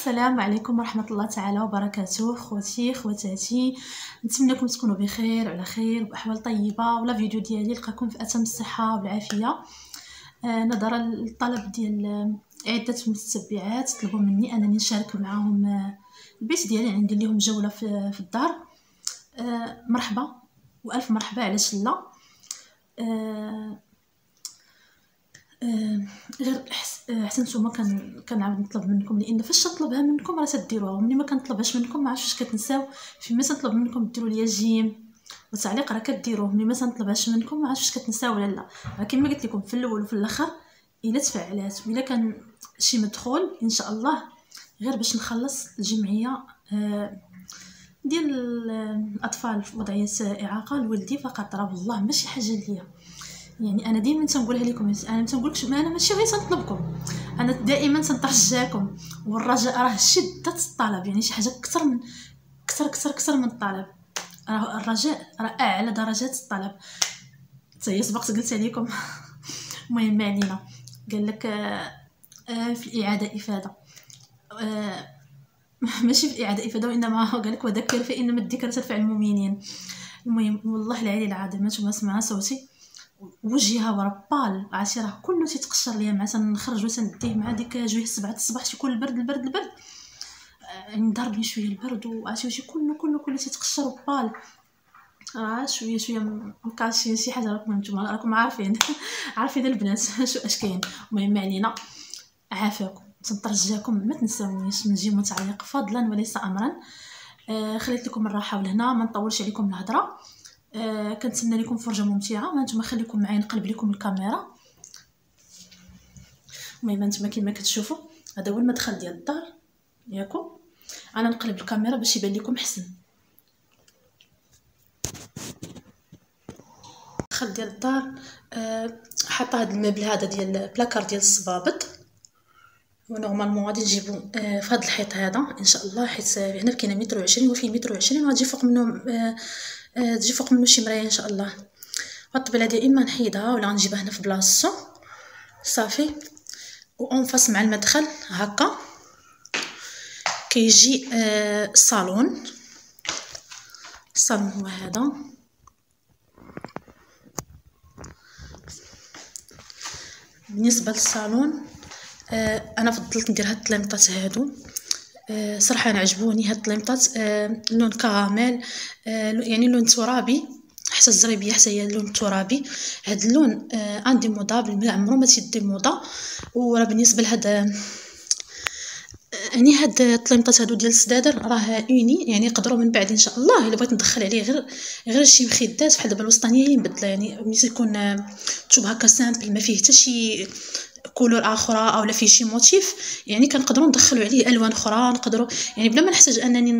السلام عليكم ورحمة الله تعالى وبركاته. خوتي خواتاتي، نتمنىكم تكونوا بخير وعلى خير وبأحوال طيبة. ولا فيديو ديالي لقاكم في أتم الصحة والعافية. نظرا للطلب ديال عدة متتبعات طلبوا مني أنني نشارك معهم البيت ديالي، يعني ندير لهم جولة في الدار. مرحبا وألف مرحبا، علاش لا. غير حسن نتوما كنعاود نطلب منكم، لان فاش نطلبها منكم راه تديروها، وملي ما كنطلبهاش منكم ما عرفتش واش كتنساو. فيما تنطلب منكم ديروا لي جيم وتعليق راه كديروه، ملي ما تنطلبهاش منكم ما عرفتش واش كتنساو ولا لا. راه كما قلت لكم في الاول وفي الاخر الا تفعلات والا كان شي مدخول ان شاء الله، غير باش نخلص الجمعيه ديال الاطفال في وضعيه اعاقه لولدي فقط. راه والله ماشي حاجه ليا، يعني انا ديما تنقولها لكم، انا ما تنقولكش، ما انا ماشي غير تنطلبكم، انا دائما تنترجاكم. والرجاء راه شده الطلب، يعني شي حاجه اكثر من كثر من الطلب. راه الرجاء راه اعلى درجات الطلب. حتى هي سبقت قلت عليكم. المهم ما علينا. قال لك في الاعاده افاده، ماشي في الاعاده افاده، وانما قال لك وذكر فانما الذكرى تنفع المؤمنين. المهم والله العلي العظيم ما سمع صوتي وجهها ورا بال، عرفتي راه كله تيتقشر ليا مع تنخرج وتنديه مع ديك جويه 7 الصباح تيكون البرد يعني ضربني شويه البرد، وعرفتي وجهي كله تيتقشر وبال. شويه مكاشين شي حاجه، راكم نتوما راكم عارفين. عارفين البنات شو اش كاين. المهم ما علينا، عافاكم. تنترجاكم ما تنساونيش من جيم وتعليق فضلا وليس امرا. خليت لكم الراحه ولهنا، ما نطولش عليكم الهضره. كنتمنى لكم فرجه ممتعه، وانتم خليكم معايا نقلب لكم الكاميرا. المهم انتم كما كتشوفوا هذا هو المدخل ديال الدار ياكم. انا نقلب الكاميرا باش يبان لكم حسن. المدخل ديال الدار حاطه هذا المبل هذا ديال بلاكار ديال الصبابط، ونورمالمون غادي نجيبو في هذا الحيط هذا ان شاء الله، حيت هنا كاينه 120 متر وفيه 120، وغادي فوق منه تجي فوق منه شي مرايه ان شاء الله. الطبيله ديال اما نحيدها ولا غنجيبها هنا في بلاصتو صافي. اون فاس مع المدخل هكا كيجي الصالون هو هذا. بالنسبه للصالون انا فضلت ندير هاد الطليمطات هادو، صراحه انا عجبوني هاد الطليمطات. لون كراميل، يعني لون ترابي، حتى الزريبيه حتى هي اللون الترابي. هاد اللون اندي مودابل، عمرو ما تيدي موضه. وراه بالنسبه لهاد يعني هاد الطليمطات هادو ديال السدادر راه اوني، يعني يقدروا من بعد ان شاء الله الا بغيت ندخل عليه غير شي مخدات بحال دابا الوسطانيه هي مبدله، يعني ملي تكون تشوب هكا سامبل ما فيه حتى شي كولور اخرى او لا فيه شي موتيف، يعني كنقدروا ندخلوا عليه الوان اخرى، نقدروا يعني بلا ما نحتاج انني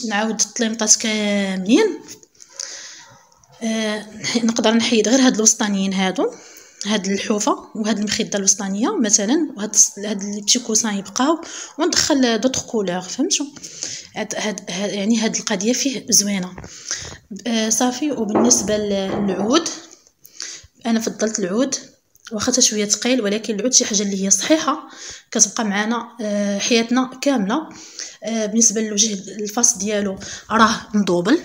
نعاود الطليمطات كاملين. نقدر نحيد غير هاد الوسطانيين هادو، هاد الحوفه وهاد المخده الوسطانيه مثلا، وهاد البيتي كوسان يبقاو، وندخل دوطخ كولور. فهمتوا؟ هاد يعني هاد القضيه فيه زوينه صافي. وبالنسبه للعود انا فضلت العود، واخا حتى شويه ثقيل، ولكن العود شي حاجه اللي هي صحيحه كتبقى معنا حياتنا كامله. بالنسبه للوجه الفاس ديالو راه مدوبل،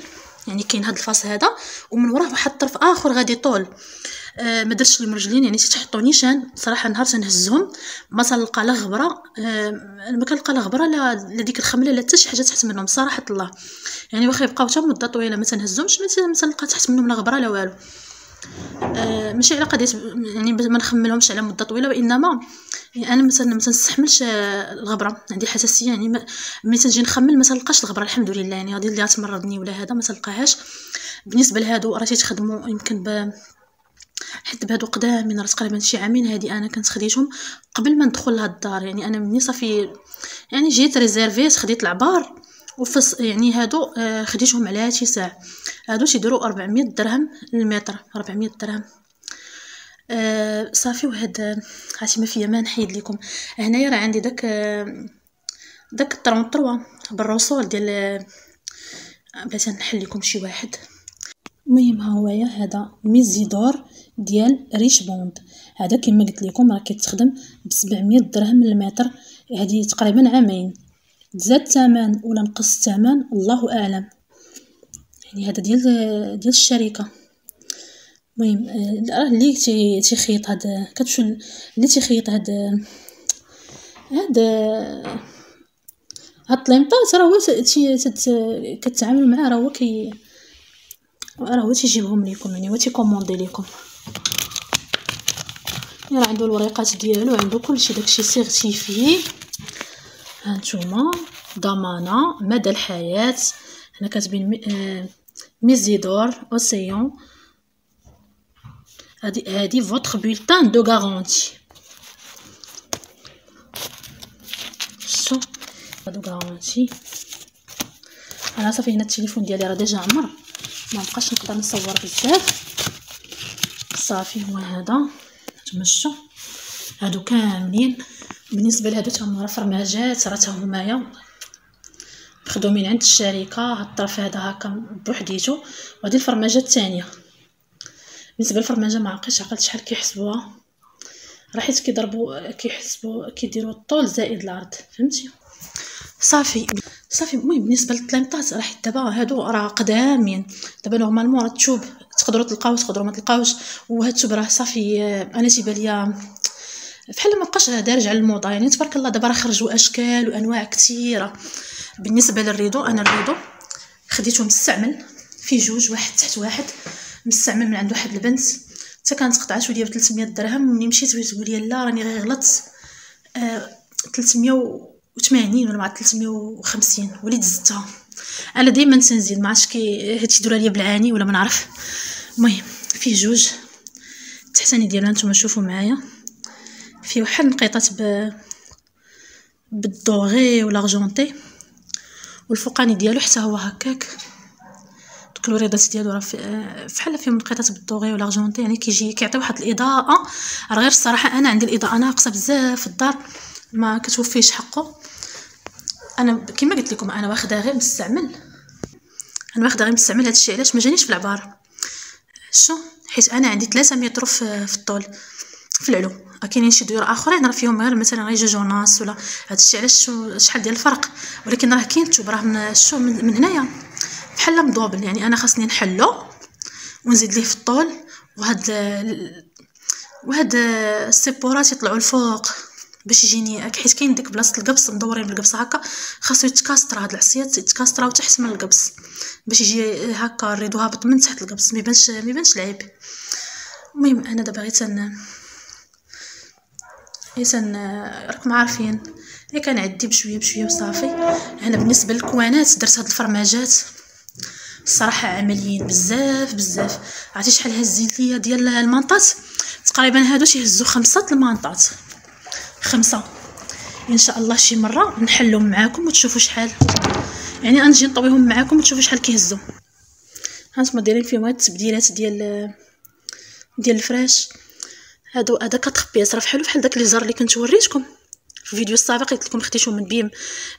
يعني كاين هاد الفاس هذا ومن وراه واحد الطرف اخر غادي طول. ما درتش لهم رجلين، يعني تحطوا نيشان. صراحه نهار تنهزهم ما تلقى لا غبره، ما كنلقى لا غبره لا ديك الخمله لا حتى شي حاجه تحت منهم صراحه الله. يعني واخا يبقاو حتى مده طويله ما تنهزهمش، ما تلقى تحت منهم لا غبره لا والو. ماشي على قضيه يعني ما نخملهمش على مده طويله، وانما يعني انا مثلا ما تنستحملش الغبره، عندي حساسيه. يعني ملي تنجي نخمل ما تلقاش الغبره الحمد لله، يعني هذه اللي تمرضني ولا هذا ما تلقاهاش. بالنسبه لهادو راه تيتخدموا يمكن حيت بهادو قدامين، راه تقريبا شي عامين هادي انا كنت خديتهم قبل ما ندخل لهاد الدار. يعني انا مني صافي يعني جيت ريزيرفيت خديت العبار وفص، يعني هادو خديتهم على اتساع. هادو تيديروا 400 درهم للمتر، 400 درهم صافي. وهاد عرفتي ما فيا ما نحيد لكم هنايا راه عندي داك 33 بالرسول ديال بغيت نحل لكم شي واحد. المهم ها هويا هذا ميزيدور ديال ريش بوند، هذا كما قلت لكم راه كيتخدم ب 700 درهم للمتر. هذه تقريبا عامين، تزاد الثمن ولا نقص الثمن الله اعلم. يعني هذا ديال الشركه. المهم اللي تيخيط هاد كتمشيو اللي تيخيط هاد الطليمطات، راه هو كتعاملوا معاه، راه هو تيجيبهم لكم، يعني هو تيكوموندي لكم. راه عنده الوريقات ديالو، عنده كلشي، داكشي سيرتيفي. هانتوما ضمانه مدى الحياه. هنا كاتبين ميزيدور اوسيون. هادي فوتر بولتان دو غارونتي. شو دو غارونتي. انا صافي هنا التليفون ديالي راه ديجا عمر، ما بقاش نقدر نصور بزاف. صافي هو هذا تمشى. هادو كاملين بالنسبه لهادو تاهما راه فرماجات، راه تاهمايا مخدومين عند الشركه. هاد الطرف هذا هكا بوحديتو، وهادي الفرماجه الثانيه. بالنسبه للفرماجه ما عقلت شحال كيحسبوها، راه حيت كيحسبوا كيديروا الطول زائد العرض، فهمتي. صافي. المهم بالنسبه للطليمطات راه حيت دابا هادو راه قدامين. دابا نورمالمون راه الثوب تقدروا تلقاوه تقدروا ما تلقاوش. وهاد الثوب راه صافي انا تيبان ليا بحال ما بقاش دارج على الموضه. يعني تبارك الله دابا راه خرجوا اشكال وانواع كثيره. بالنسبه للريدو، انا الريدو خديته مستعمل في جوج، واحد تحت واحد، مستعمل من عند واحد البنت. حتى كانت قطعته ليا ب 300 درهم. ملي مشيت بغيت تقول لي لا راني غير غلطت، 380 ولا مع 350 وليت زدتها. انا ديما تنزيد، ما عرفتش هادشي يدور ليا بالعاني ولا ما نعرف. المهم فيه جوج التحتاني ديالها نتوما شوفوا معايا، فيه واحد النقيطات بالدوغي والارجونتي، والفوقاني ديالو حتى هو هكاك. دوك الوريضات ديالو راه فحال فيهم نقيطات بالدوغي والارجونتي، يعني كيعطي واحد الاضاءه. راه غير الصراحه انا عندي الاضاءه ناقصه بزاف في الدار، ما كتوفيش حقه. انا كما قلت لكم انا واخده غير مستعمل، هادشي علاش ما جانيش في العبار. شو حيت انا عندي 3 متر في الطول في العلو. كاينين شي ديور اخرين راه فيهم غير مثلا غير جوج ونص ولا هادشي. علاش شحال ديال الفرق؟ ولكن راه كاين الثوب راه من هنايا بحال مضوبل. يعني انا خاصني نحلو ونزيد ليه في الطول، وهاد السيبورات يطلعوا الفوق باش يجيني، حيت كاين ديك بلاصه القبص مدورين بالقبص هكا، خاصو يتكاستر. هاد العصيات يتكاستراو تحت من القبص باش يجي هكا الريدو هابط من تحت القبص، ما يبانش العيب. المهم انا دابا راكم عارفين اللي كنعدي بشويه وصافي. انا بالنسبه للكوانات درت هاد الفرماجات الصراحه عمليين بزاف. عرفتي شحال هزيت ليا ديال المنطات؟ تقريبا هادو تيهزوا 5 المنطات، 5. ان شاء الله شي مره نحلهم معاكم وتشوفوا شحال، يعني غنجي نطويهم معاكم وتشوفوا شحال كيهزوا. هانتوما دايرين فيهم هاد التبديلات ديال الفراش. هذا 4 بياس، راه بحال داك لي زر اللي كنت وريتكم في الفيديو السابق. قلت لكم خديته من بيم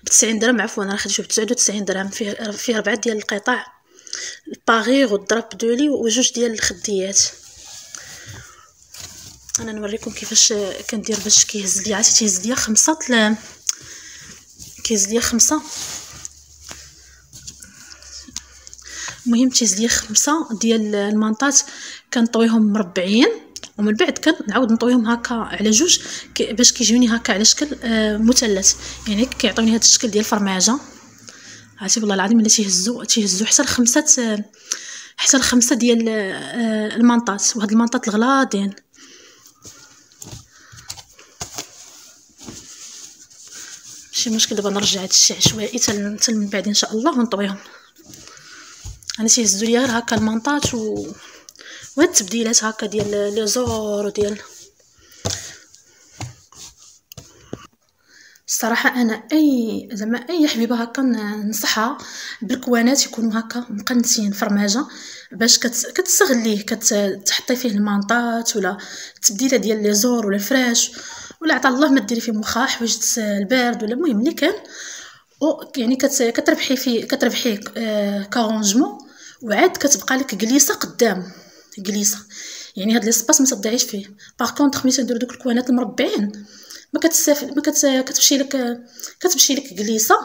ب 90 درهم، عفوا انا خديته ب 99 درهم. فيه 4 ديال القطع، الباغير والدراب دولي وجوج ديال الخديات. انا نوريكم كيفاش كندير باش كيهز ليا. عرفتي تيهز ليا 5 كيهز ليا 5. المهم تيهز ليا 5 ديال المنطات، كنطويهم مربعين ومن بعد كنعاود نطويهم هكا على جوج باش كيجيوني هكا على شكل مثلث. يعني كيعطيوني هذا الشكل ديال الفرماجه. عرفتي والله العظيم الا تيهزوا حتى ل5 ديال المنطات، وهاد المنطات الغلاضين. ماشي مشكل. دابا نرجع هادشي عشوائي حتى من بعد ان شاء الله ونطويهم. انا تيهزوا ليا غير هكا المنطات وهاد التبديلات هكا ديال لي زور وديال. الصراحه انا اي حبيبه هكا ننصحها بالكوانات يكونوا هكا مقنتين فرماجه، باش كتستغليه، كتحطي فيه المنطات ولا التبديله ديال لي زور ولا الفراش، ولا عطا الله ما ديري فيه مخا حوايج البارد ولا المهم اللي كان. يعني كتربحي فيه، كتربحيه كارونجمون، وعاد كتبقى لك جليسه قدام جليسه. يعني هاد ليسباس ما تضيعيش فيه. باغ كونطخ ملي تنديرو دوك الكوانات المربعين كتمشي لك جليسه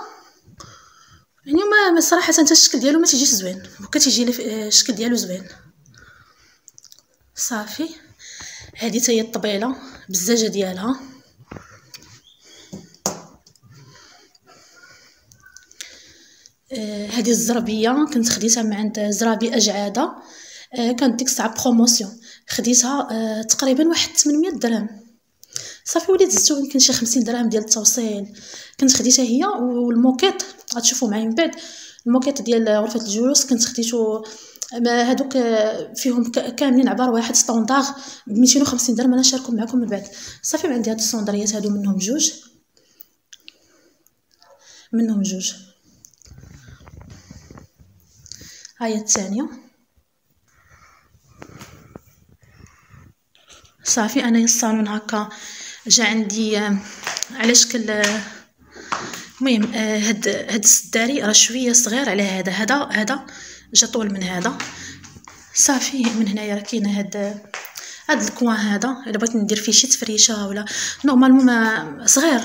يعني ما صراحه حتى الشكل ديالو ما تيجيش زوين، وكتيجي لي الشكل ديالو زوين. صافي هذه حتى هي الطبيله بالزاجه ديالها. هذه الزربيه كنت خديتها من عند زرابي اجعاده، كانت ديك الساعه بروموسيون، خديتها تقريبا واحد 800 درهم. صافي وليت زدتو يمكن شي 50 درهم ديال التوصيل. كنت خديتها هي والموكيط، غتشوفوا معايا من بعد الموكيط ديال غرفه الجلوس كنت خديتو هادوك فيهم كاملين عباره واحد ستوندار ب 250 درهم. انا شاركهم معكم من بعد. صافي عندي هاد الستوندريات هادو منهم جوج ها هي الثانيه. صافي انا الصالون هكا جا عندي على شكل، المهم هاد السداري راه شويه صغير على هذا جا طول من هذا. صافي من هنايا راه كاين هاد الكوان هذا، الا بغيت ندير فيه شي تفريشه ولا نورمالمون صغير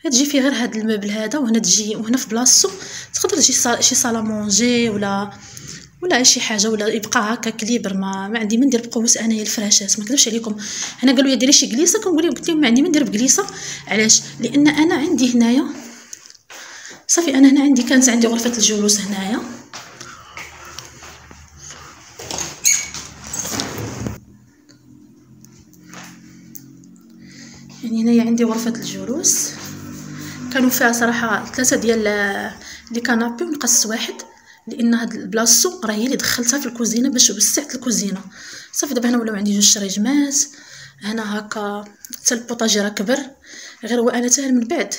تجي فيه غير هاد المبل هذا، وهنا تجي وهنا في بلاصتو تقدر تجي شي صاله مونجي ولا شي حاجه، ولا يبقى هكا كليبر. ما عندي ما ندير بقوس انايا الفراشات، ما نكذبش عليكم. انا قالوا لي ديري شي جليسه، قلت لهم ما عندي ما ندير بجليسه. علاش؟ لان انا عندي هنايا صافي انا هنا كانت عندي غرفه الجلوس هنايا، يعني هنايا عندي غرفه الجلوس كانوا فيها صراحه 3 ديال لي كانابي ونقص واحد، لان هاد البلاصتو راه هي اللي دخلتها في الكوزينه باش وسعت الكوزينه. صافي دابا هنا ولاو عندي جوج شريجمات هنا هكا، حتى البوطاجي راه كبر. غير هو انا حتى من بعد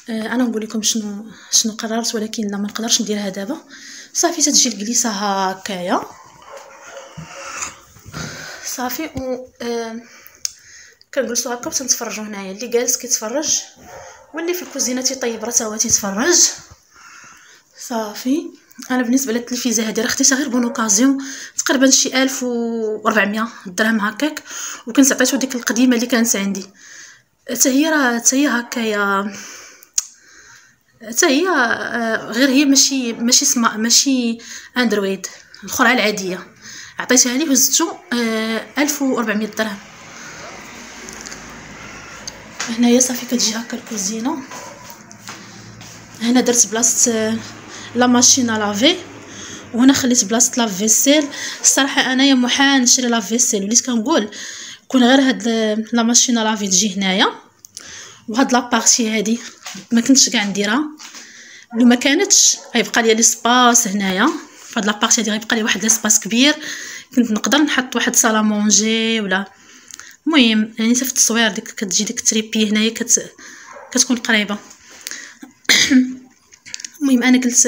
انا نقول لكم شنو قررت، ولكن لا ما نقدرش نديرها دابا. صافي تتجي الجليسه هكايا. صافي و كنجلسوا هكا وتنتفرجوا هنايا، اللي جالس كيتفرج واللي في الكوزينه تيطيب راه تا هو تيتفرج. صافي انا بالنسبه للتلفزه هذه راه خديتها غير بون اوكازيون تقريبا شي 1400 درهم هكاك، وكنت عطيتو ديك القديمه اللي كانت عندي حتى هي هكايا، حتى هي غير هي ماشي اندرويد، الاخرى العاديه عطيتها ليه وزدتو 1400 درهم. هنايا صافي كتجي هكا الكوزينه. هنا درت بلاصه لا ماشين لافي، وهنا خليت بلاصه لا فيسيل. الصراحه انايا محال نشري لا فيسيل، وليت كنقول كون غير هاد لا ماشين لافي تجي هنايا، وهاد لابارتي هادي ما كنتش كاع نديرها. لو ما كانتش غيبقى لي ليسباس هنايا، فهاد لابارتي هادي غيبقى لي واحد ليسباس كبير، كنت نقدر نحط واحد صاله مونجي ولا. المهم يعني حتى في التصوير ديك كتجي ديك التريبي هنايا كتكون قريبه. المهم انا قلت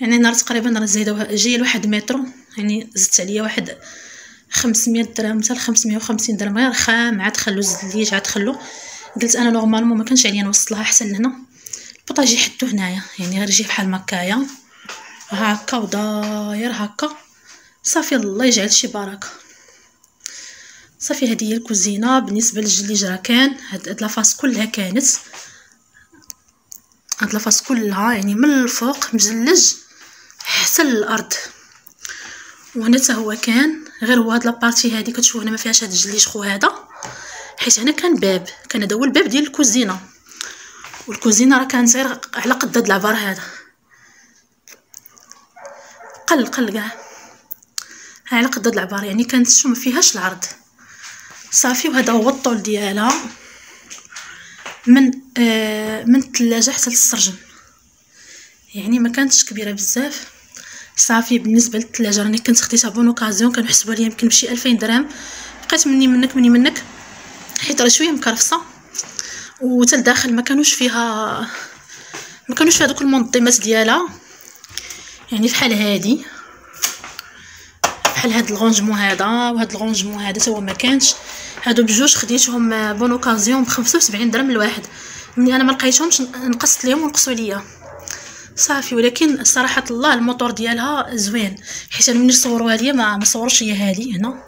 يعني انا تقريبا راه زايده جايه لواحد مترو، يعني زدت عليا واحد 500 درهم حتى 550 درهم غير خام. عاد خلو زد ليش عاد خلو. قلت انا نورمالمون ما كانش عليا نوصل لها حتى لهنا. البوطاجي حطو هنايا، يعني غير يجي بحال مكايا هكا وداير هكا. صافي الله يجعل شي بركه. صافي هذه هي الكوزينه. بالنسبه للجليج راه كان هاد لافاس كلها كانت، هاد لافاس كلها يعني من الفوق مجلج حتى للارض. وهنا حتى هو كان، غير هو هاد لابارتي هادي كتشوفوا هنا ما فيهاش هاد الجليج خو هذا، حيت هنا كان باب، كان هذا هو الباب ديال الكوزينه. والكوزينه راه كانت غير على قد هاد العبار هذا، قل كاع على قد هاد العبار، يعني كانت شو ما فيهاش العرض. صافي وهذا هو الطول ديالها من الثلاجه حتى للسرجم، يعني ما كانتش كبيره بزاف. صافي بالنسبه للثلاجه راني كنت خديتها بون اوكازيون، كنحسبوا ليا يمكن بشي 2000 درهم. بقيت مني منك حيت راه شويه مكرفصه، وتا لداخل ما كانوش فيها دوك المنظمات ديالها، يعني بحال هادي، بحال هاد الغونجمون هذا وهاد الغونجمون هذا تا هو ما كانش. هادو بجوج خديتهم بون اوكازيون ب 75 درهم الواحد. ملي انا ما لقيتهمش نقصت ليهم ونقصوا ليا. صافي ولكن صراحه الله الموتور ديالها زوين، حيت انا ملي صوروها ليا ما صوروش هي هذه هنا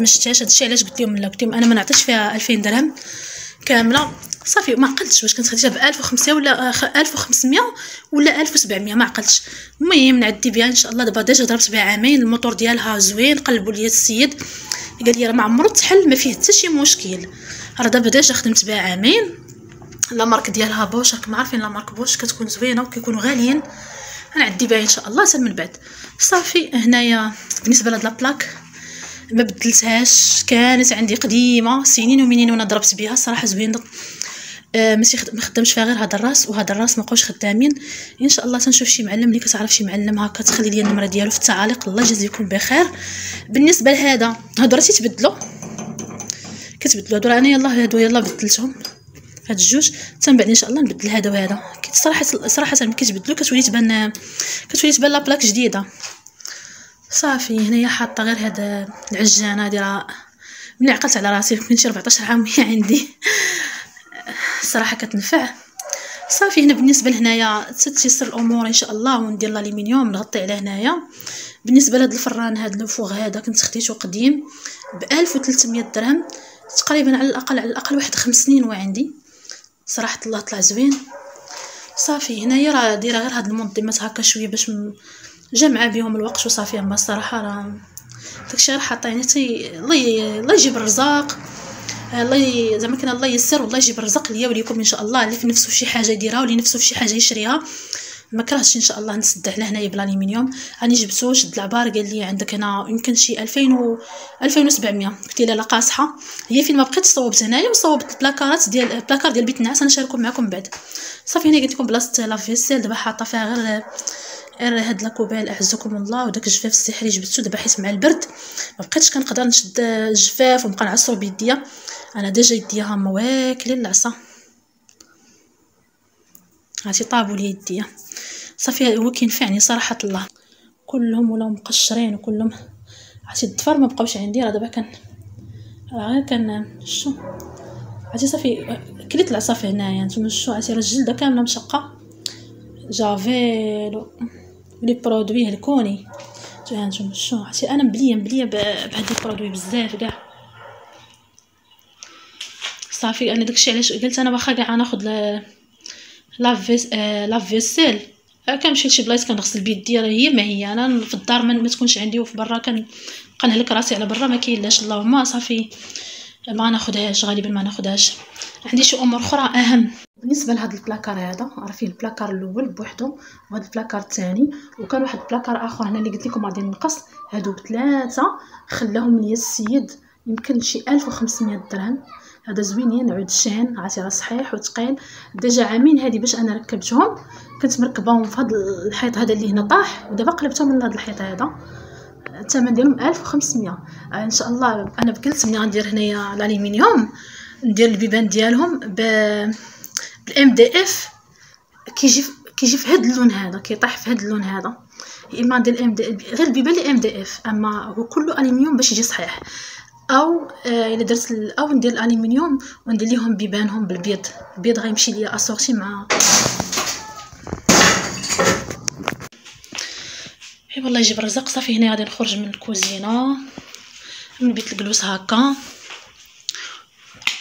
مشتاش. هادشي علاش قلت لهم لا، قلت لهم انا ما نعطيش فيها 2000 درهم كامله صافي. ما عقلتش واش كنت خديتها ب 1500 ولا 1500 ولا 1700 ما عقلتش. المهم نعدي بها ان شاء الله. دابا ديجا ضربت بها عامين، الموتور ديالها زوين. قلبوا لي السيد قال لي راه ما عمرو تحل، ما فيه حتى شي مشكل. راه دابا ديجا خدمت بها عامين. لا مارك ديالها بوش، راكم عارفين لا مارك بوش كتكون زوينه وكيكونوا غاليين. غنعدي بها ان شاء الله حتى من بعد. صافي هنايا بالنسبه لهاد لابلاك ما بدلتهاش، كانت عندي قديمه سنين ومنين وانا ضربت بها صراحه زوينه. ماشي ما خدامش فيها غير هذا الراس وهذا الراس ما بقاوش خدامين. ان شاء الله تنشوف شي معلم اللي كتعرف شي معلم هكا تخلي لي النمره ديالو في التعاليق. الله يجازيكم بخير. بالنسبه لهذا هادو راه تيتبدلوا، كتبدلوا هادو راه انا يلاه بدلتهم هاد الجوج. حتى من بعد ان شاء الله نبدل هذا وهذا. صراحه ملي كيتبدلوا كتولي تبان لا بلاك جديده. صافي هنايا حاطه غير هاد العجانه هادي، راه ملي عقلت على راسي كنت شي 14 عام وهي عندي صراحه كتنفع. صافي هنا بالنسبه لهنايا تتيسر الامور ان شاء الله. وندير الالومنيوم نغطي على هنايا. بالنسبه لهاد الفران هاد الفوغ هذا كنت خديته قديم ب 1300 درهم تقريبا، على الاقل واحد 5 سنين وعندي صراحه الله طلع زوين. صافي هنايا راه دايره غير هاد المنظمات هكا شويه باش جمعه بهم الوقت وصافي. اما الصراحه راه داكشي غير حاطه يعني الله يجيب الرزاق. الله زعما كان الله يسر والله يجيب الرزق ليا وليكم ان شاء الله. اللي في نفسه شي حاجه يديرها واللي نفسه في شي حاجه يشريها. ما كرهتش ان شاء الله نسد على هنايا بالالومنيوم. راني جبتو شد العبار قال لي عندك هنا يمكن شي 2700. قلت له لا قاصحه. هي فين ما بقيت صوبت هنايا وصوبت البلاكارات ديال البلاكار ديال بيت النعاس. انا شاركهم معكم بعد. صافي هنا قلت لكم بلاصه لافيسيل دابا حاطه فيها غير هاد لاكوبيل اعزكم الله. وداك الجفاف السحري جبتو دابا حيت مع البرد ما بقيتش كنقدر نشد الجفاف ونبقى نعصرو بيديا. انا ديجا يديا هما واكلين العصا، عرفتي طابوا لي يديا. صافي هو كينفعني صراحه الله. كلهم ولاو مقشرين وكلهم عرفتي الضفر ما بقاوش عندي. راه دابا غير شو عرفتي صافي كليت العصا هنايا. نتوما شو عرفتي راه الجلده كامله مشقه. جافيل لي برودوي هلكوني. نتوما شو عرفتي انا مبليه بهاد البرودوي بزاف كاع. صافي انا داكشي علاش قلت انا واخا كاع ناخذ لافيسيل كنمشي لشي بلايص كنغسل بيدي. راه هي ما هي انا في الدار ما تكونش عندي وفي برا كنهلك راسي على برا ما كاينلاش اللهم. صافي ما ناخذهاش غالبا ما ناخذهاش. عندي شي امور اخرى اهم. بالنسبه لهذا البلاكار هذا راه فيه البلاكار الاول بوحدو وهذا البلاكار الثاني وكان واحد البلاكار اخر هنا اللي قلت لكم غادي نقص. هادو بثلاثه خلاهم لي السيد يمكن شي 1500 درهم. هذا زوينين عود الشين عرفتي راه صحيح وثقيل. ديجا عامين هادي باش انا ركبتهم. كنت مركباهم في هذا الحيط هذا اللي هنا طاح ودابا قلبتهم من هذا الحيط هذا. الثمن ديالهم 1500 ان شاء الله. انا بكلت ملي غندير هنايا الالومنيوم ندير البيبان ديالهم بالام دي اف. كيجي في هذا اللون هذا كيطيح في هذا اللون هذا. يا اما ندير الام دي غير البيبان الام دي اف اما هو كله الومنيوم باش يجي صحيح. او الا درت او ندير الالومنيوم وندير ليهم بيبانهم بالبيض. البيض غيمشي ليا اسورتي مع والله يجيب الرزق. صافي هنا غادي نخرج من الكوزينه من بيت الجلوس هكا.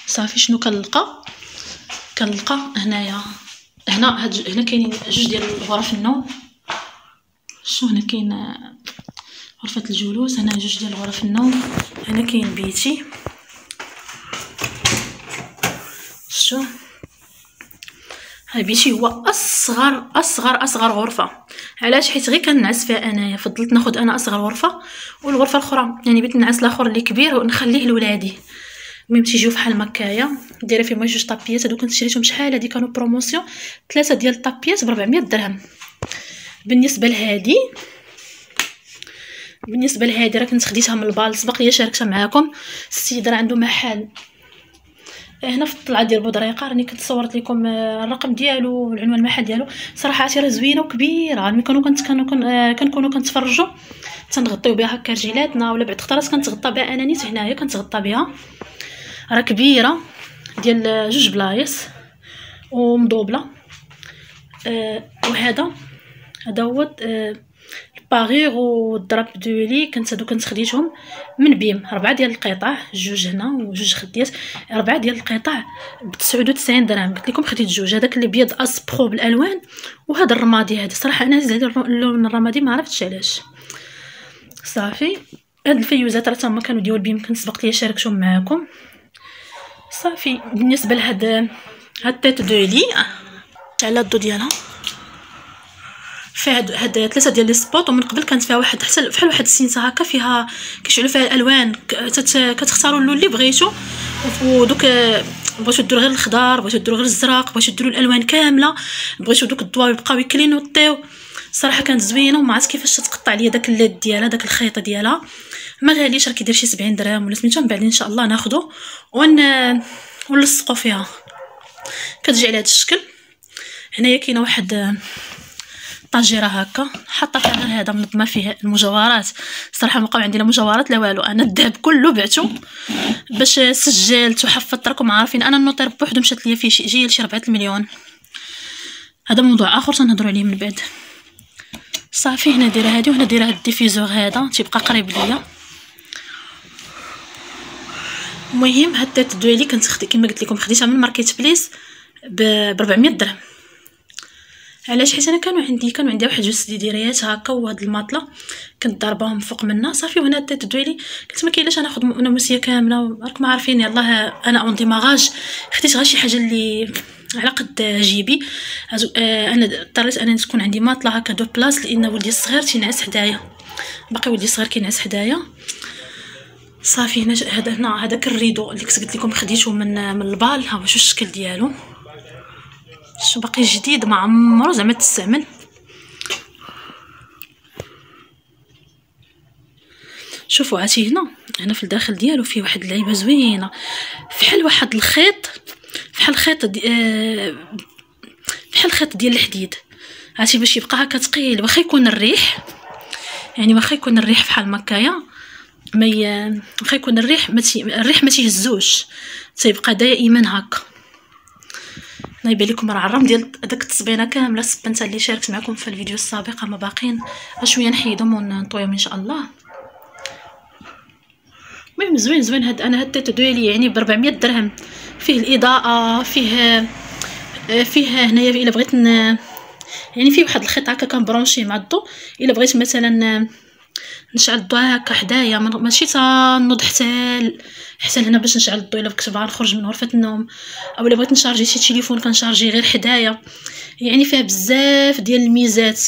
صافي شنو كنلقى هنا كاينين جوج ديال غرف النوم. شو هنا كاين غرفه الجلوس. هنا جوج ديال غرف النوم. هنا كاين بيتي. شو هاي بيتي هو اصغر غرفه. علاش؟ حيت غير كنعس فيها انايا. فضلت ناخذ انا اصغر غرفه والغرفه الاخرى يعني بيت النعاس الاخر اللي كبير ونخليه لولادي. المهم تيجيو فحال مكايا دايره فيهم جوج طابيات. هادو كنت شريتهم شحال هادي كانوا بروموسيون 3 ديال الطابيات ب 400 درهم. بالنسبه لهادي راه كنت خديتها من البال سبق ليا شاركتها معاكم. السيد راه عنده محل هنا في الطلعه ديال بودريقه. راني كنت صورت لكم الرقم ديالو والعنوان المحل ديالو. صراحه راه زوينه وكبيره. ملي كنكونوا كنتفرجوا تنغطيو بها هكا رجيلاتنا ولا بعد اختارات كنتغطى بها انا نيت هنايا كنتغطى بها. راه كبيره ديال جوج بلايص ومضوبله. وهذا هو باغير والدراب دويلي كنت هادو كنت خديتهم من بيم 4 ديال القطع، جوج هنا وجوج خديت 4 ديال القطع ب 99 درهم. قلت لكم خديت جوج، هذاك اللي بيض اسبرو بالالوان وهذا الرمادي. هذا صراحه انا زعما اللون الرمادي ما عرفتش علاش. صافي هاد الفيوزات راه تما كانوا ديال بيم، كنت سبقت ليا شاركتهم معكم. صافي بالنسبه لهاد التيت دويلي على الضو ديالها فيها هاد 3 ديال لي سبوط، ومن قبل كانت فيها واحد حتى بحال واحد السينسه هكا فيها كيشعلوا فيها الالوان. كتختاروا اللون اللي بغيتو، ودوك بغيتو ديروا غير الخضر، بغيتو ديروا غير الزرق، بغيتو ديروا الالوان كامله، بغيتو دوك الضوا يبقاو يكلينوطيو. صراحه كانت زوينه وما عرفت كيفاش تقطع ليا داك الليد ديالها، داك الخيط ديالها ما غاليش، راه كيدير شي 70 درهم ولا سميتو. من بعد ان شاء الله ناخذو ونلصقو فيها. كتجي على هذا الشكل. هنايا كاينه واحد طاجيره هكا حاطه فيها غير هذا منظمه فيه المجوهرات. صراحه ما بقاو عندي لا مجوهرات لا والو، انا الذهب كله بعتو باش سجلت وحفظت. راكم عارفين انا النوطير بوحدو مشات ليا فيه جايه لشي 4 المليون. هذا موضوع اخر تنهضروا عليه من بعد. صافي هنا دايره هادي، وهنا دايره هاد الديفيزور هذا تيبقى قريب ليا. المهم هاد التيت دويلي كنت كما قلت لكم خديتها من ماركت بليس ب 400 درهم. علاش؟ حيت انا كانوا عندي واحد جوج سديديريات هكا وهاد الماطله كنت ضارباهم فوق منها. صافي وهنا التيت دويلي قلت ما كاينلاش ناخذ ناموسيه كامله، راكم عارفين يلاه انا اون ديماغاج خديت غير شي حاجه اللي على قد جيبي. انا اضطريت انا تكون عندي ماطله هكا دو بلاص، لان ولدي الصغير تينعس حدايا، باقي ولدي الصغير كينعس حدايا. صافي هنا هذاك الريدو اللي كنت قلت لكم خديته من البال، ها واش الشكل ديالو، شو باقي جديد ما عمرو زعما تستعمل. شوفوا عاتي هنا في الداخل ديالو فيه واحد اللعيبه زوينه، فحال واحد الخيط، فحال الخيط بحال الخيط ديال الحديد. عرفتي باش يبقى هكا ثقيل، واخا يكون الريح يعني واخا يكون الريح فحال مكايا واخا يكون الريح ما تيهزوش، تيبقى دائما هكا. انا يبان لكم راه الرم ديال داك التصبينه كامله السبنته اللي شاركت معكم في الفيديو السابق ما باقيين، شويه نحيدهم ونطويهم ان شاء الله. المهم زوين هاد التيت دويلي يعني ب 400 درهم. فيه الاضاءه، فيه هنايا الا بغيت يعني فيه واحد الخيط هكا كنبرونشيه مع الضو، الا بغيت مثلا نشعل الضو هكا حدايا، ماشي تنوض حتى هنا باش نشعل الضو الا كنت باغا نخرج من غرفه النوم، او الا بغيت نشارجي شي تليفون كنشارجي غير حدايا. يعني فيها بزاف ديال الميزات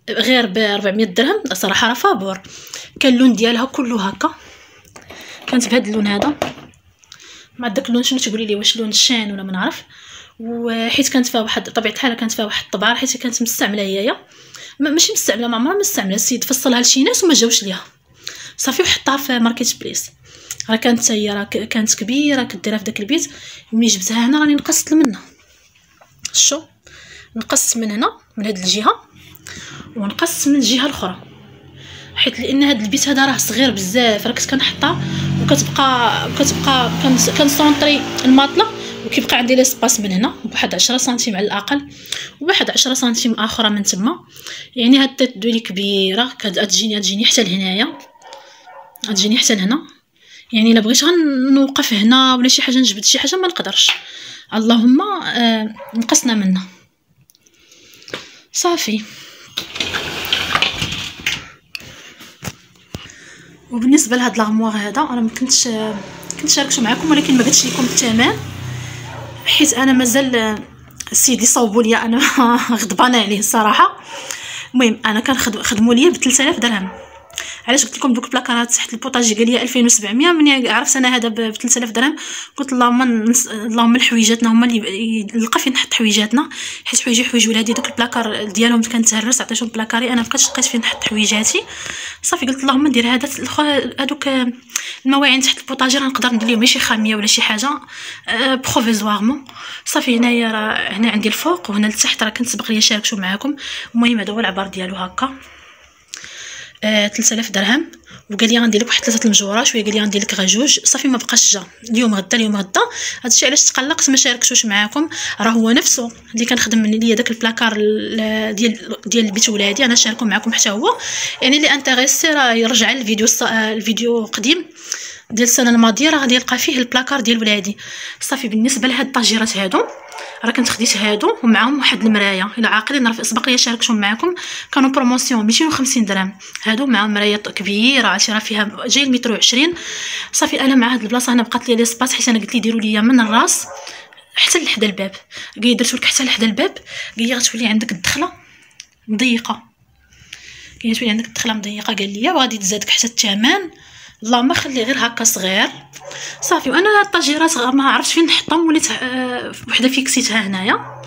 غير ب 400 درهم. صراحه راه فابور. كان اللون ديالها كله هكا، كانت بهذا اللون هذا مع داك اللون، شنو تقولي لي واش لون الشان ولا ما نعرف. وحيت كانت فيها واحد طبيعه الحال كانت فيها واحد الطبعه، حيت كانت مستعمله هي ماشي مستعمله، ما عمرها مستعمله، السيد فصلها لشي ناس وما جاوش ليها. صافي وحطها في ماركت بليس. راه كانت هي راه كانت كبيره كديرها في داك البيت. ملي جبتها هنا راني نقصت منها، شو نقصت من هنا من هاد الجهه ونقصت من الجهه الاخرى، حيت لان هاد البيت هذا راه صغير بزاف. راه كنت كنحطها وكتبقى كنسونطري الماطله، وكيبقى عندي ليسباس من هنا بواحد 10 سنتيم على الاقل، وواحد 10 سنتيم اخرى من تما. يعني هاد التيت دويلي كبيره، كتجيني حتى لهنايا، تجيني حتى لهنا. يعني الا بغيت غنوقف هنا ولا شي حاجه نجبد شي حاجه ما نقدرش، اللهم نقصنا منها. صافي. وبالنسبه لهاد لاغموار هذا انا ما كنت شاركته معكم، ولكن ما قلتش لكم الثمن حيت انا مازال السيد اللي صوبوا لي انا غضبانه عليه الصراحه. المهم انا خدموا لي ب 3000 درهم. علاش قلت لكم دوك البلاكارات تحت البوطاجي قال لي 2700؟ ملي عرفت انا هذا ب 3000 درهم قلت اللهم الحويجاتنا هما اللي نلقى فين نحط حويجاتنا، حيت حوايج ولادي دوك البلاكار ديالهم كان تهرس، عطيتهم بلاكاري انا مابقيتش لقيت فين نحط حويجاتي. صافي قلت اللهم ندير هذوك المواعين تحت البوطاجي راه نقدر ندير لهم شي خاميه ولا شي حاجه بروفيزوارمون. صافي هنايا راه هنا عندي الفوق وهنا لتحت راه كنت سبق ليا شاركتو معاكم. المهم هذا هو العبار ديالو هكا. 3000 درهم. وقال لي غندير لك واحد 3 المجوره شويه، قال لي غندير لك غير جوج. صافي ما بقاش جا اليوم غدا. هادشي علاش تقلقت ما شاركتوش معاكم. راه هو نفسه اللي كنخدم ليا داك البلاكار ديال بيت ولادي، انا شاركو معاكم حتى هو. يعني اللي انتريسي راه يرجع الفيديو قديم ديال السنه الماضيه، راه غادي يلقى فيه البلاكار ديال ولادي. صافي بالنسبه لهاد الطاجيرات هادو راه كنت خديت هادو ومعاهم واحد المرايه. الا عاقلين راه سبق لي شاركتهم معكم، كانوا بروموسيون 250 درهم. هادو معاهم مرايه كبيره، عرفتي راه فيها جاي المتر 20. صافي انا مع هاد البلاصه هنا بقات لي سباس، حيت انا قلت لي ديروا لي من الراس حتى لحدا الباب. قال لي درتو لك حتى لحدا الباب، قال لي غتولي عندك الدخله مضيقه، قال لي وغادي تزادك حتى الثمن. اللهم خلي غير هكا صغير. صافي وانا الطاجيرات ما عرفتش فين نحطهم، وليت وحده فيكسيتها هنايا،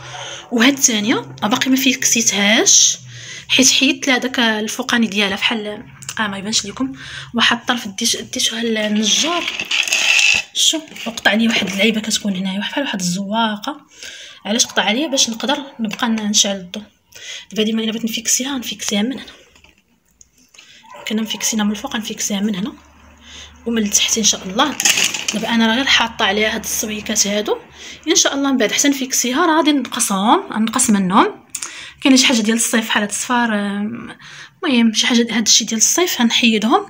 وهاد الثانيه باقي ما فيكسيتهاش حيت حيدت لها داك الفوقاني ديالها فحال ما يبانش لكم. واحد الطرف ديتوها للنجار، شوف وقطع لي واحد اللعيبه كتكون هنايا بحال واحد الزواقه. علاش قطع عليا؟ باش نقدر نبقى نشعل الضو. دابا ديما الا بغيت نفيكسيها من هنا، كنا مفيكسينها من الفوق، نفيكسيها من هنا ومن التحت ان شاء الله. دابا انا راه غير حاطه عليها هاد الصويكات هادو، ان شاء الله من بعد حتى نفيكسيها راه غادي نقص منهم. كاين شي حاجه ديال الصيف بحال هاد الصفار، المهم شي حاجه هاد الشيء ديال الصيف غنحيدهم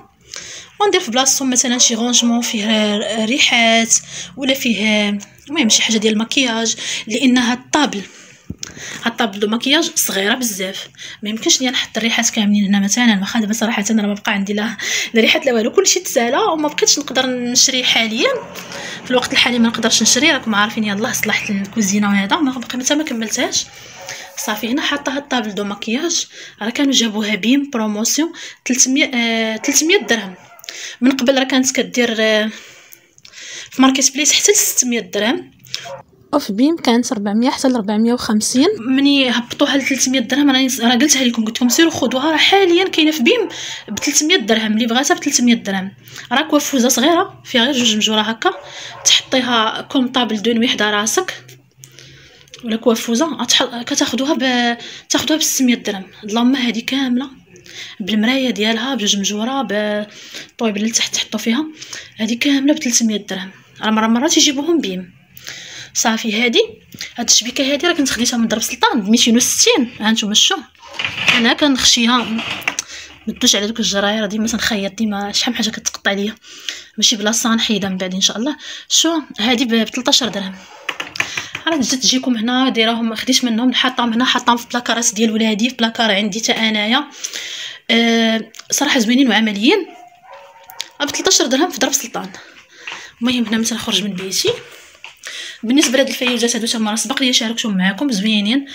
وندير في بلاصتهم مثلا شي غونجمون فيه ريحات، ولا فيه المهم شي حاجه ديال المكياج، لانها الطابل دو مكياج صغيره بزاف، ما يمكنش ليا نحط الريحات كاملين هنا مثلا. واخا دابا صراحه انا ما بقى عندي لا ريحات لا والو، كلشي تسالى وما بقيتش نقدر نشري حاليا في الوقت الحالي. ما نقدرش نشري، راكم عارفين يلاه صلحت الكوزينه وهذا ما باقي متى ما كملتهاش. صافي هنا حاطه هاد الطابل دو مكياج، راه كانوا جابوها بيم بروموسيون 300 درهم. من قبل راه كانت كدير في ماركت بليس حتى ل 600 درهم، وفي بيم كانت 400 حتى ل 450. مني هبطوها ل 300 درهم راه قلتها لكم، قلت لكم سيروا خذوها، راه حاليا كاينه في بيم ب 300 درهم. اللي بغاتها ب 300 درهم. راه كوافوزه صغيره فيها غير جوج مجوره هكا، تحطيها كوم طابل دو نوي حدا راسك، ولا كوافوزه كتاخذوها ب 600 درهم. اللهم هذه كامله بالمرايه ديالها بجوج مجوره بالطويب اللي تحت تحطوا فيها، هذه كامله ب 300 درهم. راه مرات يجيبوهم بيم. صافي هاد الشبيكه هادي راه كنت خديتها من درب سلطان ب 260. ها نتوما شو انا كنخشيها ما تدوش على دوك الجراير، ديما تنخيط، ديما شحال من حاجه كتقطع ليا ماشي بلاصه نحيدها من بعد ان شاء الله. شو هادي ب 13 درهم. راه جات تجيكم هنا دايراهم، خديت منهم حاطاهم هنا، حاطاهم في بلاكارات ديال ولادي، في بلاكار عندي حتى انايا. صراحه زوينين وعمليين ب 13 درهم في درب سلطان. المهم هنا متى نخرج من بيتي. بالنسبه لهاد الفيوزات هادو تما راه سبق لي شاركتهم معكم، زوينين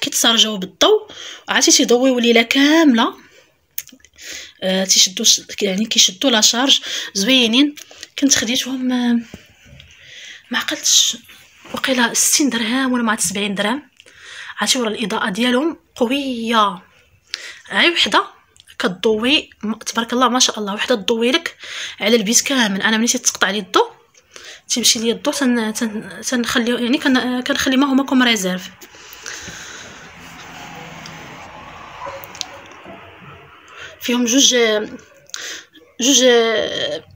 كيتسارجاو بالضوء، عرفتي تيضويو الليله كامله. تيشدوا يعني كيشدوا لا شارج، زوينين. كنت خديتهم ما عقلتش وقيله 60 درهم ولا 70 درهم. عرفتي ورا الاضاءه ديالهم قويه، غير وحده كتضوي تبارك الله ما شاء الله، وحده تضوي لك على البيت كامل. انا ملي تتقطع لي الضوء تيمشي لي الضوء تنخليو يعني كنخلي ما هما كوم ريزيرف. فيهم جوج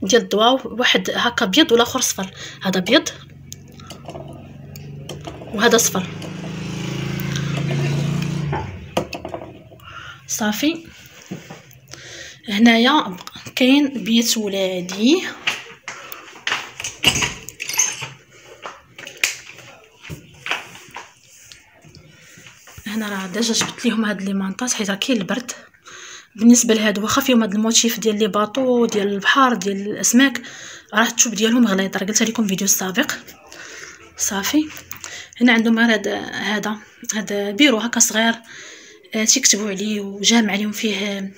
ديال الضواء، واحد هكا ابيض والاخر صفر. هذا ابيض وهذا صفر. صافي هنايا كاين بيت ولادي، هنا راه ديجا جبت ليهم هاد لي مانطات حيت راه كاين البرد. بالنسبه لهادو واخا فيهم هاد الموتيف ديال لي باطو ديال البحر ديال الاسماك، راه الثوب ديالهم غليظ، راه قلتها لكم فيديو سابق. صافي هنا عندهم هذا بيرو هكا صغير تيكتبوا عليه وجامع عليهم فيه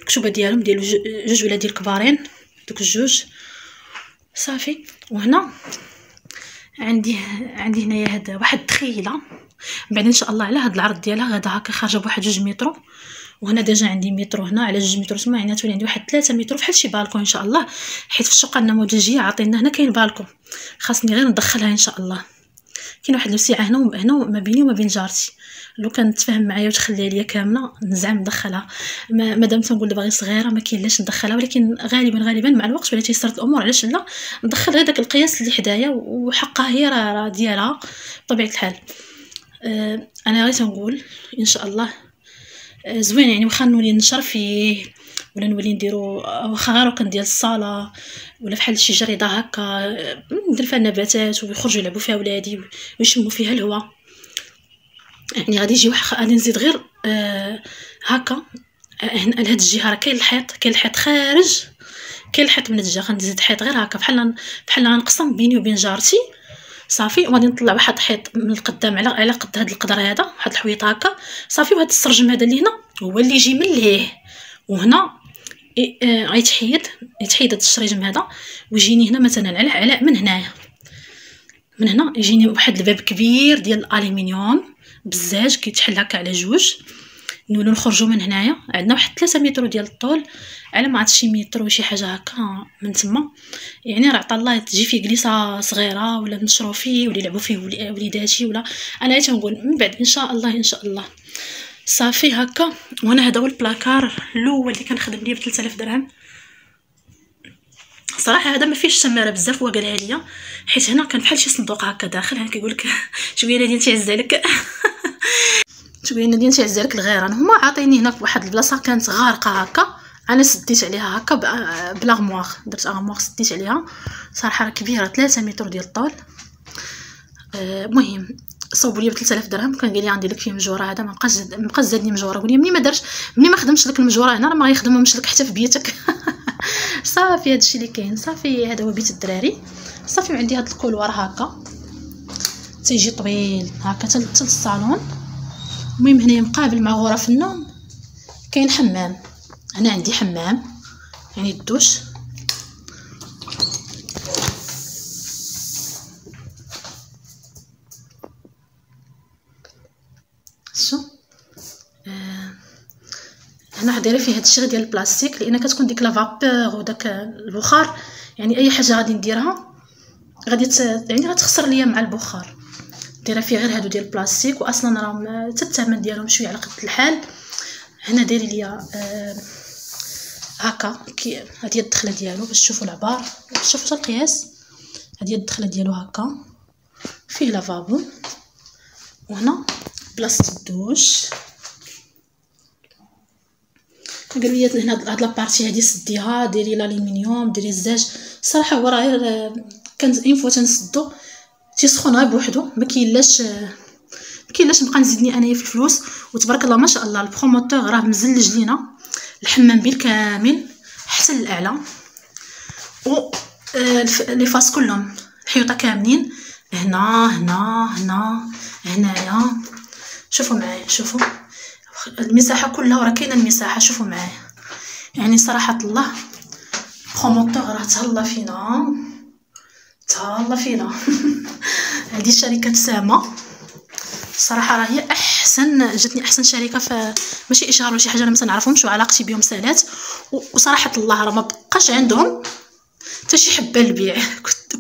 الكتوبه ديالهم ديال جوج ولادي الكبارين دوك الجوج. صافي وهنا عندي هنايا هذا واحد التخيله، بعد ان شاء الله على هذا العرض ديالها غدا هكا خارجه بواحد 2 متر. وهنا ديجا عندي متر هنا على 2 متر تما، يعني تولي عندي واحد 3 متر فحال شي بالكون ان شاء الله، حيت في الشقه النموذجيه عاطينا هنا كاين بالكون، خاصني غير ندخلها ان شاء الله. كاين واحد الوسيعه هنا ما بيني وما بين جارتي، لو كانت تفهم معايا وتخليها ليا كامله نزعم ندخلها. مادام تنقول دابا غير صغيره ما كاين لاش ندخلها، ولكن غالبا مع الوقت ولا تيسرت الامور علاش لا ندخل غير داك القياس اللي حدايا، وحقها هي راه ديالها بطبيعه الحال. انا غير تنقول ان شاء الله زوين، يعني واخا نولي نشر فيه ولا نولي نديرو واخا غير كان ديال الصاله ولا فحال شي جريده هكا ندير فيها النباتات ويخرجوا يلعبوا فيها ولادي ويشموا فيها الهواء. يعني غادي يجي غادي نزيد غير هكا هنا لهاد الجهه راه كاين الحيط خارج، كاين الحيط من الجهه غنزيد حيط غير هكا بحال غنقسم بيني وبين جارتي صافي، وغادي نطلع واحد الحيط من القدام على قد هاد القدر هذا، واحد الحويط هكا صافي. وهاد السرجم هذا اللي هنا هو اللي يجي من لهيه، وهنا غيتحيد هاد الشريجم هذا ويجيني هنا مثلا على من هنا يجيني واحد الباب كبير ديال الالومنيوم بزاج كيتحل هكا على جوج. نولو نخرجوا من هنايا عندنا واحد 3 متر ديال الطول على ما عرفت شي متر وشي حاجه هكا من تما. يعني راه عطا الله تجي فيه جليسه صغيره ولا نشرو فيه ولا يلعبوا فيه وليداتي، ولا انا تنقول من بعد ان شاء الله صافي هكا. وانا هذا هو البلاكار الاول اللي كنخدم ليه ب 3000 درهم. صراحه هذا ما فيهش الشماره بزاف، هو قالها ليا حيت هنا كان بحال شي صندوق هكا داخل، هنا كيقول لك شويه نادي تعز عليك شويه نادي تعز عليك الغيران. هما عاطيني هنا واحد البلاصه كانت غارقه هكا، انا سديت عليها هكا بلاغموار، درت اغموار سديت عليها. صراحه راه كبيره 3 متر ديال الطول. المهم صوبوا لي ب 3000 درهم. كان قال لي غندير لك فيه مجوره، هذا ما بقاش زادني مجوره. قول لي ملي ما خدمش لك المجوره هنا راه ما غيخدمهمش لك حتى في بيتك صافي هادشي اللي كاين. صافي هذا هو بيت الدراري. صافي عندي هاد الكولوار هكا تيجي طويل هكا حتى للصالون. المهم هنايا مقابل مع غرف النوم كاين حمام. هنا عندي حمام يعني الدوش. شو هنا دايره فيه هادشي ديال البلاستيك، لان كتكون ديك لا فابور وداك البخار، يعني اي حاجه غادي نديرها غادي يعني غتخسر ليا مع البخار. دايره فيه غير هادو ديال البلاستيك، واصلا راهم حتى الثمن ديالهم شويه على قد الحال. هنا داير ليا هكا هادي هي الدخله ديالو باش تشوفوا العبار، شوفوا حتى القياس. هادي هي الدخله ديالو هكا، فيه لافابو، وهنا بلاصه الدوش. قالوا لي هنا هاد لابارتي هادي سديها ديري الالومنيوم ديري الزاج. صراحه هو راه غير كان اين فوا تنسدو تيسخن غير بوحدو، ما كاينلاش نبقى نزيدني انايا في الفلوس. وتبارك الله ما شاء الله البروموتور راه مزلج لينا الحمام بالكامل حتى للاعلى، و لي فاس كلهم الحيوطه كاملين هنايا. شوفوا معايا، شوفوا المساحه كلها وراه كاينه المساحه. شوفوا معايا يعني صراحه الله بروموتور راه تهلا فينا هذه شركه سامه صراحه راه هي جاتني احسن شركه. ماشي اشهار ولا شي حاجه، انا ما نعرفهمش وعلاقتي بهم سالات، وصراحه الله راه ما بقاش عندهم حتى شي حبه للبيع،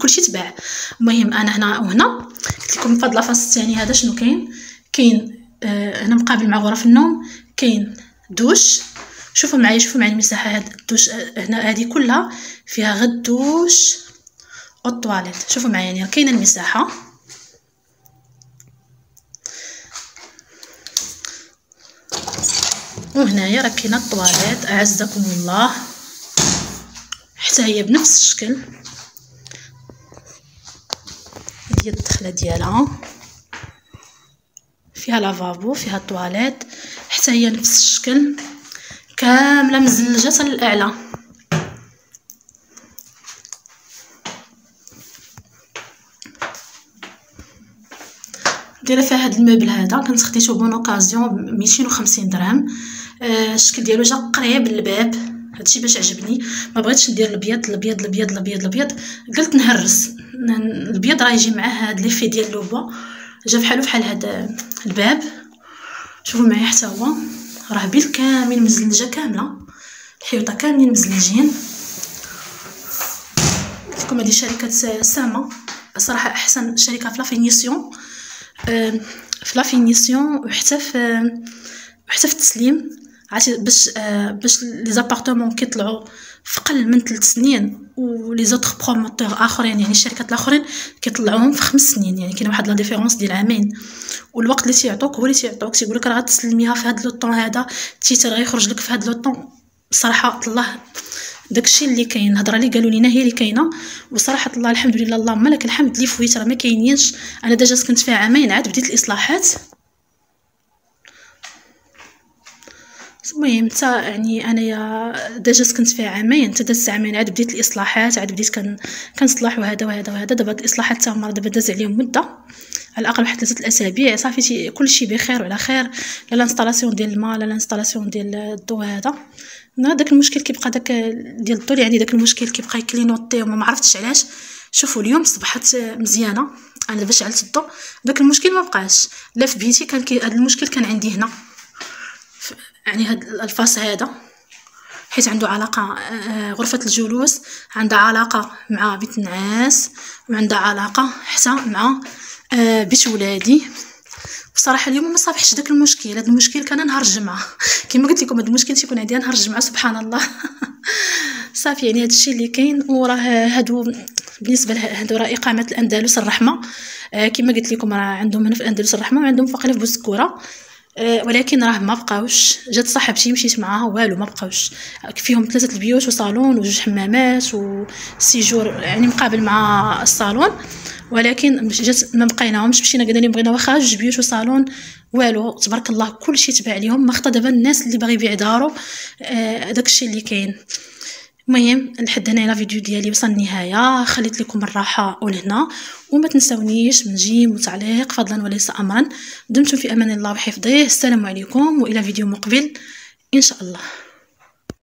كلشي تباع. المهم انا هنا وهنا قلت لكم فهاد لافاس الثاني هذا شنو كاين هنا مقابل مع غرف النوم كاين دوش. شوفوا معايا المساحه. هاد الدوش هنا هذه كلها فيها غير الدوش والطواليت. شوفوا معايا يعني كاينه المساحه. وهنايا راه كاينه الطواليت اعزكم الله، حتى هي بنفس الشكل. هي الدخله ديالها فيها لافابو فيها الطواليت، حتى هي نفس الشكل كامله مزلجه للاعلى. دايره فيها هذا الموبل هذا كنت خديته بون اوكازيون 250 درهم. الشكل ديالو جا قريب للباب، هادشي باش عجبني. ما بغيتش ندير الابيض، قلت نهرس الابيض راه يجي معاه هاد ليفي ديال اللوبه، جا بحال هذا الباب. شوفوا معايا حتى هو راه بالكامل مزلجه كامله، الحيوطه كاملين مزلجين. لكم هذه شركه سامه صراحه احسن شركه في لافينيسيون، في لافينيسيون وحتى في التسليم. عرفتي باش لي زابارتمون كيطلعوا في قل من 3 سنين، ولي زوتر بروموتور اخرين يعني الشركات الاخرين كيطلعوهم في 5 سنين، يعني كاين واحد لا ديفيرونس ديال عامين. والوقت اللي تيعطوك هو اللي تيعطوك، تيقول لك راه غتسلميها في هذا لو طون هذا، التيتر غيخرج لك في هذا لو طون. صراحه الله داكشي اللي كاين، الهضره اللي قالوا لينا هي اللي كاينه. وصراحه الله الحمد لله اللهم لك الحمد، لي فويت راه ما كاينينش. انا ديجا كنت فيها عامين عاد بديت الاصلاحات. المهم حتى يعني انايا ديجا كنت فيها عامين، حتى دازت عامين عاد بديت الاصلاحات، عاد بديت كنصلح وهذا وهذا وهذا. دابا الاصلاحات حتى هما دابا داز عليهم مده، على الاقل واحد 3 الاسابيع صافي كلشي بخير وعلى خير. لا الانستالاسيون ديال الماء لا الانستالاسيون ديال الضو هذا. داك المشكل كيبقى داك ديال الضو اللي عندي، داك المشكل كيبقى يكلينوطي وما عرفتش علاش. شوفوا اليوم صبحت مزيانه، انا دابا شعلت الضو داك المشكل ما بقاش. لا في بيتي كان هذا المشكل كان عندي هنا، يعني هاد الفاس هذا حيت عنده علاقه غرفه الجلوس عندها علاقه مع بيت النعاس، وعندها علاقه حتى مع بيت ولادي. بصراحه اليوم ما صافحش داك المشكل. هذا المشكل كان نهار الجمعه كما قلت لكم، هذا المشكل تيكون عندي نهار الجمعه سبحان الله. صافي يعني هذا الشيء اللي كاين. وراه هادو بالنسبه لهادو راه اقامه الاندلس الرحمه، كما قلت لكم راه عندهم هنا في الاندلس الرحمه وعندهم فوق في بوسكوره، ولكن راه ما بقاوش. جات صاحبتي مشيت معاها والو ما بقاوش، فيهم 3 البيوت وصالون وجوج حمامات وسيجور يعني مقابل مع الصالون، ولكن جات ما بقيناهمش. مشينا قلنا لهم بغينا واخا 2 بيوت وصالون والو، تبارك الله كلشي تباع ليهم. ما خطا دابا الناس اللي باغي يبيع دارو، داكشي اللي كاين. المهم لحد هنا لا فيديو ديالي وصل النهايه، خليت لكم الراحه ولهنا. وما تنسونيش من جيم وتعليق فضلا وليس امرا. دمتم في امان الله وحفظه. السلام عليكم والى فيديو مقبل ان شاء الله.